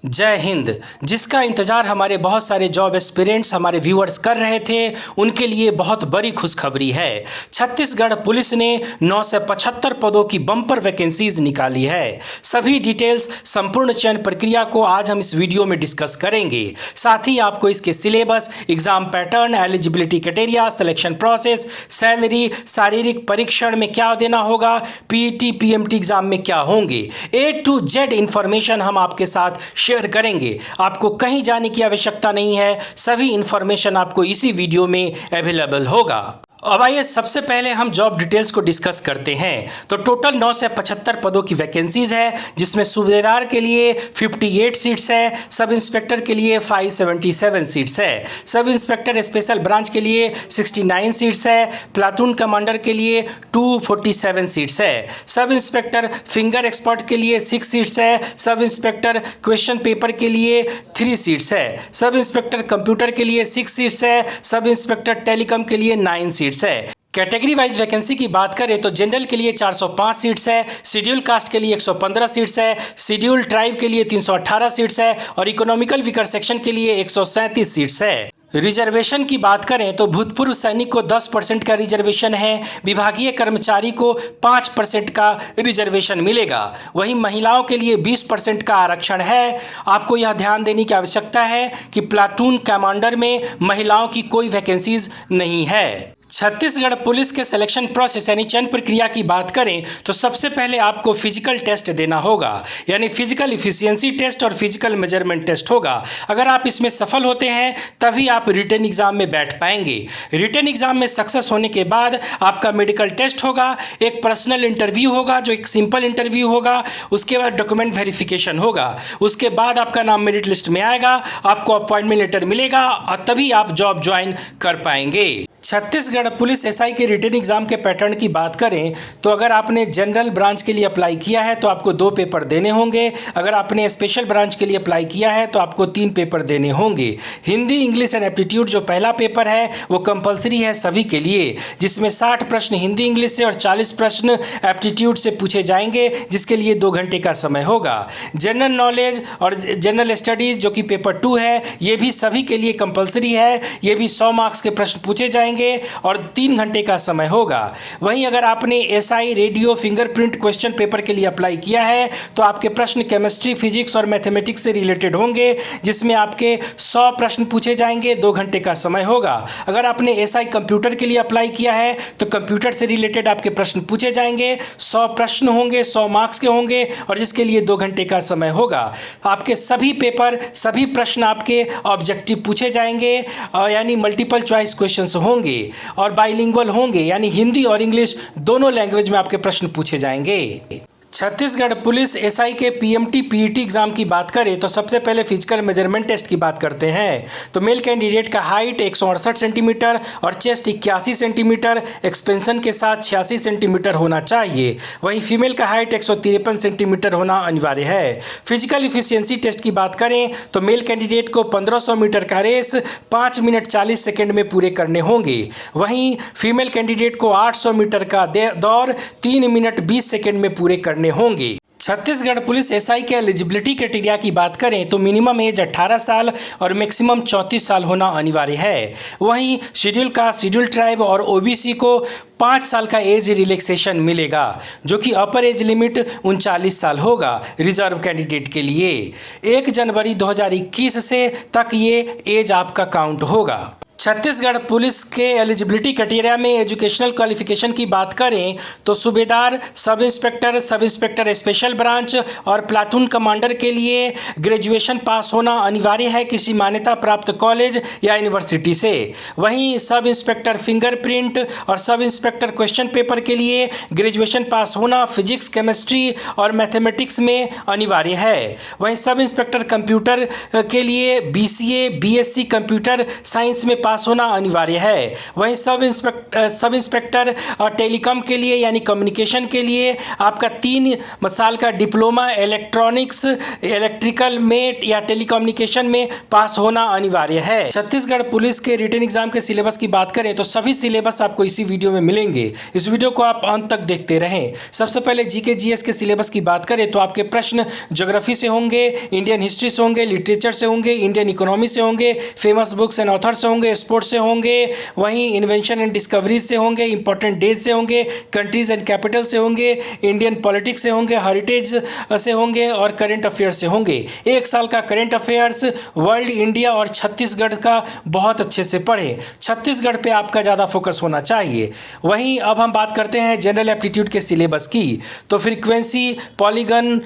जय हिंद। जिसका इंतज़ार हमारे बहुत सारे जॉब एस्पिरेंट्स हमारे व्यूअर्स कर रहे थे, उनके लिए बहुत बड़ी खुशखबरी है। छत्तीसगढ़ पुलिस ने 975 पदों की बम्पर वैकेंसीज निकाली है। सभी डिटेल्स, संपूर्ण चयन प्रक्रिया को आज हम इस वीडियो में डिस्कस करेंगे। साथ ही आपको इसके syllabus, exam pattern, eligibility criteria, selection process, salary, शारीरिक परीक्षण में क्या देना होगा, पीईटी पीएमटी एग्जाम में क्या होंगे, A to Z इंफॉर्मेशन हम आपके साथ शेयर करेंगे। आपको कहीं जाने की आवश्यकता नहीं है, सभी इंफॉर्मेशन आपको इसी वीडियो में अवेलेबल होगा। अब आइए सबसे पहले हम जॉब डिटेल्स को डिस्कस करते हैं। तो टोटल 975 पदों की वैकेंसीज है, जिसमें सूबेदार के लिए 58 सीट्स है, सब इंस्पेक्टर के लिए 577 सीट्स है, सब इंस्पेक्टर स्पेशल ब्रांच के लिए 69 सीट्स है, प्लाटून कमांडर के लिए 247 सीट्स है, सब इंस्पेक्टर फिंगर एक्सपर्ट के लिए 6 सीट्स है, सब इंस्पेक्टर क्वेश्चन पेपर के लिए 3 सीट्स है, सब इंस्पेक्टर कंप्यूटर के लिए 6 सीट्स है, सब इंस्पेक्टर टेलीकॉम के लिए 9 सीट्स है। कैटेगरी वाइज वैकेंसी की बात करें तो जनरल के लिए 405 सीट्स है, शेड्यूल कास्ट के लिए 115 सीट्स है, शेड्यूल ट्राइब के लिए 318 सीट्स है और इकोनॉमिकल वीकर सेक्शन के लिए 137 सीट्स है। रिजर्वेशन की बात करें तो भूतपूर्व सैनिक को 10% का रिजर्वेशन है, विभागीय कर्मचारी को 5% का रिजर्वेशन मिलेगा, वहीं महिलाओं के लिए 20% का आरक्षण है। आपको यह ध्यान देने की आवश्यकता है कि प्लाटून कमांडर में महिलाओं की कोई वैकेंसीज नहीं है। छत्तीसगढ़ पुलिस के सिलेक्शन प्रोसेस यानी चयन प्रक्रिया की बात करें तो सबसे पहले आपको फिजिकल टेस्ट देना होगा, यानी फिजिकल इफिशियंसी टेस्ट और फिजिकल मेजरमेंट टेस्ट होगा। अगर आप इसमें सफल होते हैं तभी आप रिटन एग्जाम में बैठ पाएंगे। रिटन एग्जाम में सक्सेस होने के बाद आपका मेडिकल टेस्ट होगा, एक पर्सनल इंटरव्यू होगा जो एक सिंपल इंटरव्यू होगा, उसके बाद डॉक्यूमेंट वेरिफिकेशन होगा, उसके बाद आपका नाम मेरिट लिस्ट में आएगा, आपको अपॉइंटमेंट लेटर मिलेगा और तभी आप जॉब ज्वाइन कर पाएंगे। छत्तीसगढ़ पुलिस एसआई के रिटन एग्जाम के पैटर्न की बात करें तो अगर आपने जनरल ब्रांच के लिए अप्लाई किया है तो आपको 2 पेपर देने होंगे, अगर आपने स्पेशल ब्रांच के लिए अप्लाई किया है तो आपको 3 पेपर देने होंगे। हिंदी, इंग्लिश एंड एप्टीट्यूड जो पहला पेपर है वो कंपलसरी है सभी के लिए, जिसमें 60 प्रश्न हिंदी इंग्लिश से और 40 प्रश्न एप्टीट्यूड से पूछे जाएंगे, जिसके लिए 2 घंटे का समय होगा। जनरल नॉलेज और जनरल स्टडीज जो कि पेपर 2 है, ये भी सभी के लिए कंपलसरी है, ये भी 100 मार्क्स के प्रश्न पूछे जाएंगे और 3 घंटे का समय होगा। वहीं अगर आपने SI, radio, fingerprint question paper के लिए अप्लाई किया है तो आपके प्रश्न केमिस्ट्री, फिजिक्स और मैथमेटिक्स से रिलेटेड होंगे, जिसमें आपके 100 प्रश्न पूछे जाएंगे, 2 घंटे का समय होगा। अगर आपने एसआई कंप्यूटर के लिए अप्लाई किया है तो कंप्यूटर से रिलेटेड आपके प्रश्न पूछे जाएंगे, 100 प्रश्न होंगे, 100 मार्क्स के होंगे और जिसके लिए 2 घंटे का समय होगा। आपके सभी पेपर, सभी प्रश्न आपके ऑब्जेक्टिव पूछे जाएंगे, यानी मल्टीपल चॉइस क्वेश्चंस होंगे और बाइलिंगुअल होंगे, यानी हिंदी और इंग्लिश दोनों लैंग्वेज में आपके प्रश्न पूछे जाएंगे। छत्तीसगढ़ पुलिस एसआई के पीएमटी पीईटी एग्जाम की बात करें तो सबसे पहले फिजिकल मेजरमेंट टेस्ट की बात करते हैं। तो मेल कैंडिडेट का हाइट 168 सेंटीमीटर और चेस्ट 81 सेंटीमीटर, एक्सपेंशन के साथ 86 सेंटीमीटर होना चाहिए। वहीं फीमेल का हाइट 153 सेंटीमीटर होना अनिवार्य है। फिजिकल इफिशियंसी टेस्ट की बात करें तो मेल कैंडिडेट को 1500 मीटर का रेस 5 मिनट 40 सेकेंड में पूरे करने होंगे। वहीं फीमेल कैंडिडेट को 800 मीटर का दौड़ 3 मिनट 20 सेकेंड में पूरे करने होंगे। छत्तीसगढ़ पुलिस एसआई के एलिजिबिलिटी क्राइटेरिया की बात करें तो मिनिमम एज 18 साल और मैक्सिमम 34 साल होना अनिवार्य है। वहीं शेड्यूल कास्ट, शेड्यूल ट्राइब और ओबीसी को 5 साल का एज रिलैक्सेशन मिलेगा, जो कि अपर एज लिमिट 39 साल होगा रिजर्व कैंडिडेट के लिए। 1 जनवरी 2021 से तक ये एज आपका काउंट होगा। छत्तीसगढ़ पुलिस के एलिजिबिलिटी क्राइटेरिया में एजुकेशनल क्वालिफिकेशन की बात करें तो सूबेदार, सब इंस्पेक्टर स्पेशल ब्रांच और प्लाटून कमांडर के लिए ग्रेजुएशन पास होना अनिवार्य है किसी मान्यता प्राप्त कॉलेज या यूनिवर्सिटी से। वहीं सब इंस्पेक्टर फिंगरप्रिंट और सब इंस्पेक्टर क्वेश्चन पेपर के लिए ग्रेजुएशन पास होना फिजिक्स, केमिस्ट्री और मैथमेटिक्स में अनिवार्य है। वहीं सब इंस्पेक्टर कंप्यूटर के लिए बीसीए, बीएससी कंप्यूटर साइंस में पास होना अनिवार्य है। वहीं सब इंस्पेक्टर टेलीकॉम के लिए यानी कम्युनिकेशन के लिए आपका 3 साल का डिप्लोमा इलेक्ट्रिकल में या टेलीकम्युनिकेशन में पास होना अनिवार्य है। छत्तीसगढ़ पुलिस के रिटन एग्जाम के सिलेबस की बात करें तो सभी सिलेबस आपको इसी वीडियो में मिलेंगे। इस वीडियो को आप अंत तक देखते रहें। सबसे पहले जीके जीएस के सिलेबस की बात करें तो आपके प्रश्न ज्योग्राफी से होंगे, इंडियन हिस्ट्री से होंगे, लिटरेचर से होंगे, इंडियन इकोनॉमी से होंगे, फेमस बुक्स एंड ऑथर से होंगे, स्पोर्ट्स से होंगे, वहीं इन्वेंशन एंड डिस्कवरीज से होंगे, इंपॉर्टेंट डेज से होंगे, कंट्रीज एंड कैपिटल से होंगे, इंडियन पॉलिटिक्स से होंगे, हेरिटेज से होंगे और करंट अफेयर्स से होंगे। एक साल का करंट अफेयर्स, वर्ल्ड, इंडिया और छत्तीसगढ़ का बहुत अच्छे से पढ़ें। छत्तीसगढ़ पे आपका ज़्यादा फोकस होना चाहिए। वहीं अब हम बात करते हैं जनरल एप्टीट्यूड के सिलेबस की। तो frequency, polygon,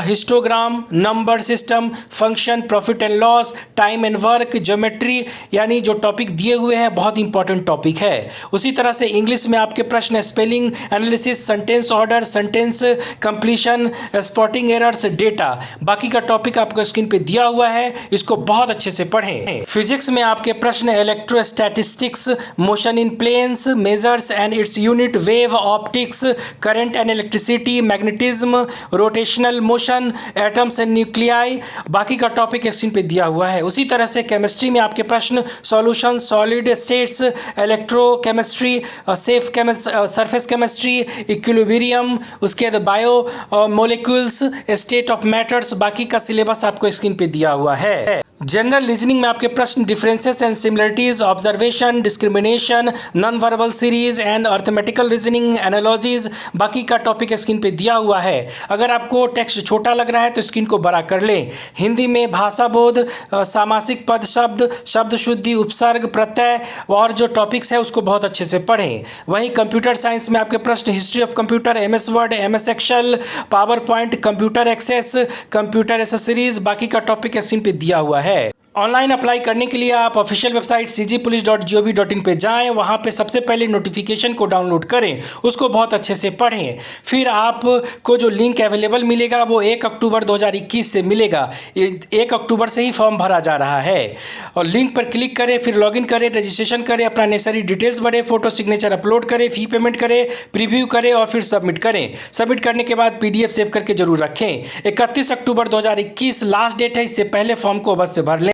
histogram, number system, function, profit and loss, time and work, geometry, यानी जो टॉपिक दिए हुए हैं बहुत इंपॉर्टेंट टॉपिक है। उसी तरह से इंग्लिश में आपके प्रश्न spelling, analysis, sentence order, sentence completion, spotting errors, data, बाकी का टॉपिक आपको स्क्रीन पे दिया हुआ है, इसको बहुत अच्छे से पढ़ें। फिजिक्स में आपके प्रश्न electrostatistics, motion in planes, measures and its unit, wave, optics, current and electricity, magnetism, rotational motion, atoms and nuclei, बाकी का टॉपिक स्क्रीन पे दिया हुआ है। उसी तरह से केमिस्ट्री में आपके प्रश्न solution, solid states, electrochemistry, surface chemistry, equilibrium, उसके बाद bio molecules, state of matters, बाकी का सिलेबस आपको स्क्रीन पे दिया हुआ है। जनरल रीजनिंग में आपके प्रश्न differences and similarities, observation, discrimination, non verbal series and arithmetical reasoning, analogies, बाकी का टॉपिक स्क्रीन पे दिया हुआ है। अगर आपको टेक्स्ट छोटा लग रहा है तो स्क्रीन को बड़ा कर लें। हिंदी में भाषा बोध, सामासिक पद शब्द, शब्द शुद्धि, उपसर्ग, प्रत्यय और जो टॉपिक्स है उसको बहुत अच्छे से पढ़ें। वहीं कंप्यूटर साइंस में आपके प्रश्न history of computer, MS word, MS excel, power point, computer access, computer accessories, बाकी का टॉपिक स्क्रीन पे दिया हुआ है। ऑनलाइन अप्लाई करने के लिए आप ऑफिशियल वेबसाइट cgpolice.gov.in पे जाएं, वहाँ पे सबसे पहले नोटिफिकेशन को डाउनलोड करें, उसको बहुत अच्छे से पढ़ें। फिर आपको जो लिंक अवेलेबल मिलेगा वो 1 अक्टूबर 2021 से मिलेगा। 1 अक्टूबर से ही फॉर्म भरा जा रहा है और लिंक पर क्लिक करें, फिर लॉगिन करें, रजिस्ट्रेशन करें, अपना नेसेसरी डिटेल्स भरें, फोटो सिग्नेचर अपलोड करें, फी पेमेंट करें, प्रीव्यू करें और फिर सबमिट करें। सबमिट करने के बाद PDF सेव करके जरूर रखें। 31 अक्टूबर 2021 लास्ट डेट है, इससे पहले फॉर्म को अवश्य भर लें।